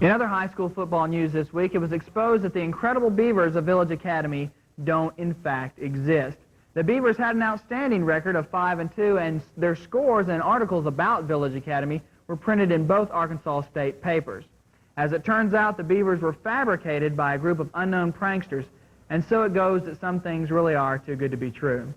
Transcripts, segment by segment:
In other high school football news this week, it was exposed that the incredible Beavers of Village Academy don't in fact exist. The Beavers had an outstanding record of 5-2, and their scores and articles about Village Academy were printed in both Arkansas State papers. As it turns out, the Beavers were fabricated by a group of unknown pranksters, and so it goes that some things really are too good to be true.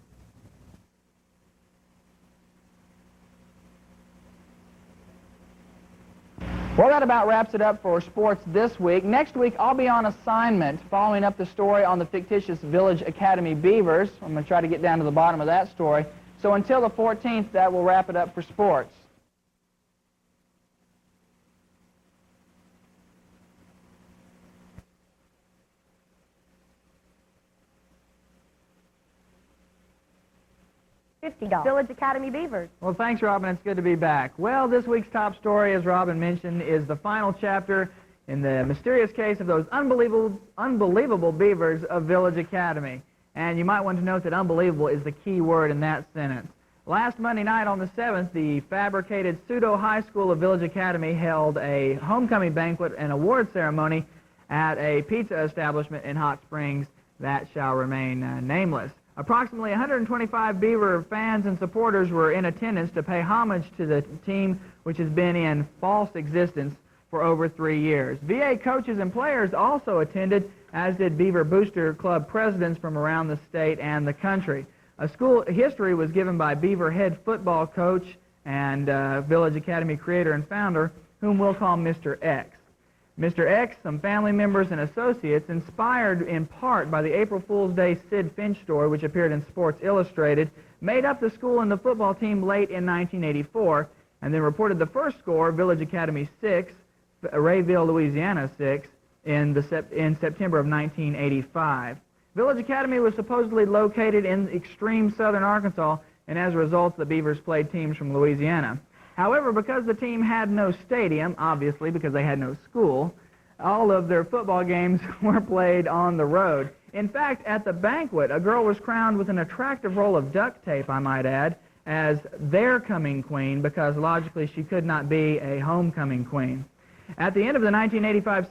Well, that about wraps it up for sports this week. Next week, I'll be on assignment following up the story on the fictitious Village Academy Beavers. I'm going to try to get down to the bottom of that story. So until the 14th, that will wrap it up for sports. $50. Village Academy Beavers. Well, thanks, Robin. It's good to be back. Well, this week's top story, as Robin mentioned, is the final chapter in the mysterious case of those unbelievable Beavers of Village Academy. And you might want to note that unbelievable is the key word in that sentence. Last Monday night on the 7th, the fabricated pseudo-high school of Village Academy held a homecoming banquet and award ceremony at a pizza establishment in Hot Springs that shall remain nameless. Approximately 125 Beaver fans and supporters were in attendance to pay homage to the team, which has been in false existence for over 3 years. VA coaches and players also attended, as did Beaver Booster Club presidents from around the state and the country. A school history was given by Beaver head football coach and Village Academy creator and founder, whom we'll call Mr. X. Mr. X, some family members and associates, inspired in part by the April Fool's Day Sid Finch story, which appeared in Sports Illustrated, made up the school and the football team late in 1984, and then reported the first score, Village Academy 6, Rayville, Louisiana 6, in September of 1985. Village Academy was supposedly located in extreme southern Arkansas, and as a result, the Beavers played teams from Louisiana. However, because the team had no stadium, obviously because they had no school, all of their football games were played on the road. In fact, at the banquet, a girl was crowned with an attractive roll of duct tape, I might add, as their coming queen, because logically she could not be a homecoming queen. At the end of the 1985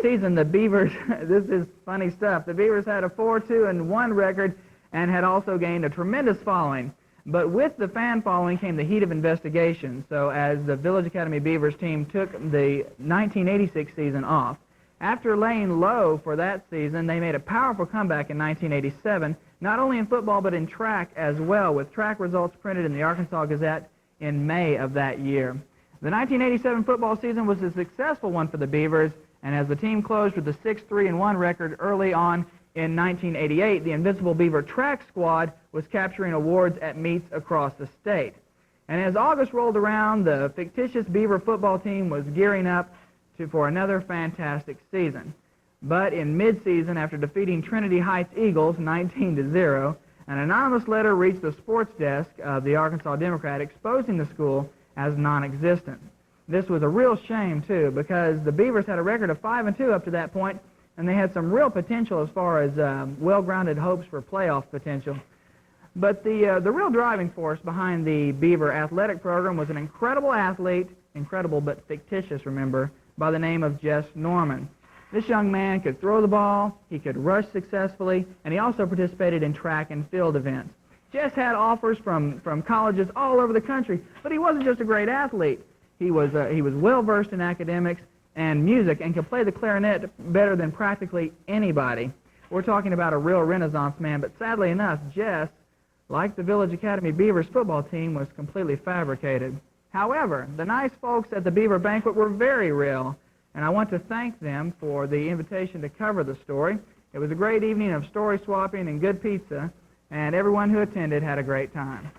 season, the Beavers, this is funny stuff, the Beavers had a 4-2-1 record and had also gained a tremendous following. But with the fan following came the heat of investigation. So as the Village Academy Beavers team took the 1986 season off, after laying low for that season, they made a powerful comeback in 1987, not only in football but in track as well, with track results printed in the Arkansas Gazette in May of that year. The 1987 football season was a successful one for the Beavers, and as the team closed with a 6-3-1 record early on in 1988, the Invincible Beaver track squad was capturing awards at meets across the state. And as August rolled around, the fictitious Beaver football team was gearing up for another fantastic season. But in mid-season, after defeating Trinity Heights Eagles 19-0, an anonymous letter reached the sports desk of the Arkansas Democrat exposing the school as non-existent. This was a real shame, too, because the Beavers had a record of 5-2 up to that point, and they had some real potential as far as well-grounded hopes for playoff potential. But the real driving force behind the Beaver athletic program was an incredible athlete, incredible but fictitious, remember, by the name of Jess Norman. This young man could throw the ball, he could rush successfully, and he also participated in track and field events. Jess had offers from colleges all over the country, but he wasn't just a great athlete. He was well-versed in academics and music and could play the clarinet better than practically anybody. We're talking about a real Renaissance man, but sadly enough, Jess, like the Village Academy Beavers football team, was completely fabricated. However, the nice folks at the Beaver Banquet were very real, and I want to thank them for the invitation to cover the story. It was a great evening of story swapping and good pizza, and everyone who attended had a great time.